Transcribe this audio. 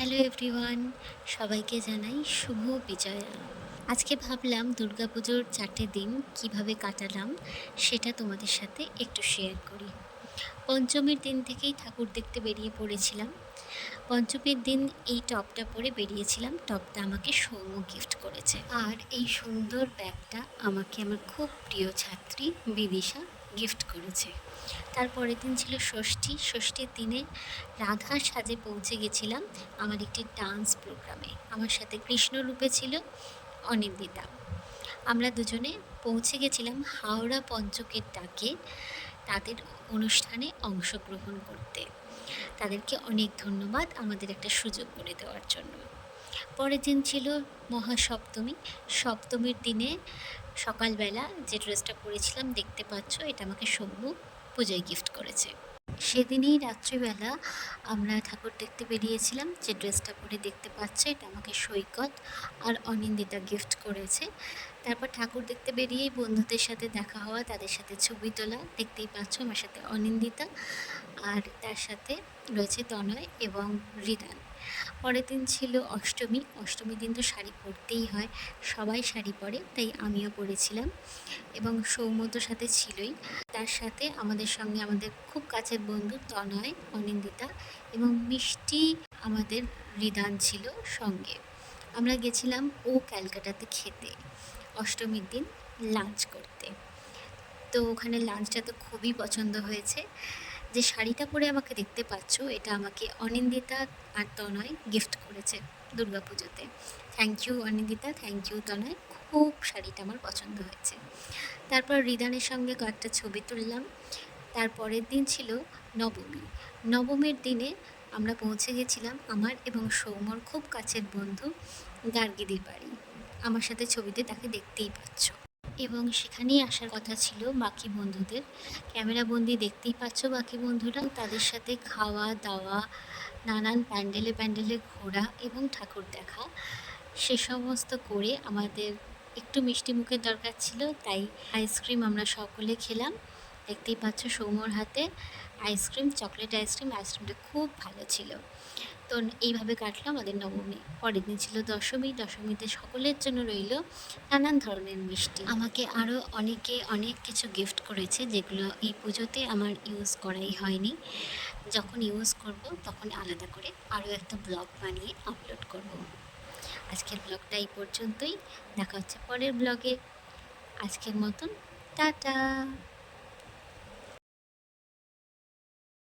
Hello everyone, সবাইকে জানাই শুভ বিজয়া। আজকে ভাবলাম দুর্গাপুজোর 4টে দিন কিভাবে কাটালাম সেটা তোমাদের সাথে একটু শেয়ার করি। পঞ্চমীর দিন থেকেই ঠাকুর দেখতে বেরিয়ে পড়েছিলাম। পঞ্চমীর দিন এই টপটা পরে বেরিয়েছিলাম, টপটা আমাকে সৌম্য গিফট করেছে। আর এই সুন্দর ব্যাগটা আমাকে আমার খুব প্রিয় ছাত্রী বিদিশা গিফট করেছে। তারপরের দিন ছিল ষষ্ঠী। ষষ্ঠীর দিনে রাধার সাজে পৌঁছে গেছিলাম আমার একটি ডান্স প্রোগ্রামে। আমার সাথে কৃষ্ণরূপে ছিল অনিন্দিতা। আমরা দুজনে পৌঁছে গেছিলাম হাওড়া পঞ্চকের ডাকে তাদের অনুষ্ঠানে অংশগ্রহণ করতে। তাদেরকে অনেক ধন্যবাদ আমাদের একটা সুযোগ করে দেওয়ার জন্য। পরের দিন ছিল মহাসপ্তমী। সপ্তমীর দিনে সকালবেলা যে ড্রেসটা পরেছিলাম দেখতে পাচ্ছ, এটা আমাকে সৌম্য পুজোয় গিফট করেছে। সেদিনই রাত্রিবেলা আমরা ঠাকুর দেখতে বেরিয়েছিলাম। যে ড্রেসটা পরে দেখতে পাচ্ছ, এটা আমাকে সৈকত আর অনিন্দিতা গিফট করেছে। তারপর ঠাকুর দেখতে বেরিয়েই বন্ধুদের সাথে দেখা হওয়া, তাদের সাথে ছবি তোলা। দেখতেই পাচ্ছ আমার সাথে অনিন্দিতা আর তার সাথে রয়েছে তনয় এবং রিদান। পরের দিন ছিল অষ্টমী। অষ্টমীর দিন তো শাড়ি পরতেই হয়, সবাই শাড়ি পরে, তাই আমিও পরেছিলাম এবং সৌম্য তো সাথে ছিলই। তার সাথে আমাদের সঙ্গে আমাদের খুব কাছের বন্ধু তনয়, অনিন্দিতা এবং মিষ্টি আমাদের রিদান ছিল সঙ্গে। আমরা গেছিলাম ক্যালকাটাতে খেতে অষ্টমীর দিন লাঞ্চ করতে। তো ওখানে লাঞ্চটা তো খুবই পছন্দ হয়েছে। যে শাড়িটা পরে আমাকে দেখতে পাচ্ছ, এটা আমাকে অনিন্দিতা আর তনয় গিফট করেছে দুর্গাপুজোতে। Thank you Anindita, thank you Tanay, খুব শাড়িটা আমার পছন্দ হয়েছে। তারপর রিদানের সঙ্গে কয়েকটা ছবি তুললাম। তারপরের দিন ছিল নবমী। নবমীর দিনে আমরা পৌঁছে গেছিলাম আমার এবং সৌম্যর খুব কাছের বন্ধু গার্গিদির বাড়ি। আমার সাথে ছবিতে তাকে দেখতেই পাচ্ছ। এবং সেখানেই আসার কথা ছিল বাকি বন্ধুদের। ক্যামেরাবন্দি দেখতেই পাচ্ছ বাকি বন্ধুরা। তাদের সাথে খাওয়া দাওয়া, নানান প্যান্ডেলে প্যান্ডেলে ঘোরা এবং ঠাকুর দেখা, সে সমস্ত করে আমাদের একটু মিষ্টি মুখের দরকার ছিল, তাই আইসক্রিম আমরা সকলে খেলাম। দেখতেই পাচ্ছ সৌম্যর হাতে আইসক্রিম, চকলেট আইসক্রিম। আইসক্রিমটা খুব ভালো ছিল। তো এইভাবে কাটলো আমাদের নবমী। পরের দিন ছিল দশমী। দশমীতে সকলের জন্য রইল নানান ধরনের মিষ্টি। আমাকে আরও অনেকে অনেক কিছু গিফট করেছে, যেগুলো এই পুজোতে আমার ইউজ করাই হয়নি। যখন ইউজ করব তখন আলাদা করে আরও একটা ব্লগ বানিয়ে আপলোড করব। আজকের ব্লগটা এই পর্যন্তই। দেখা হচ্ছে পরের ব্লগে। আজকের মতন টাটা।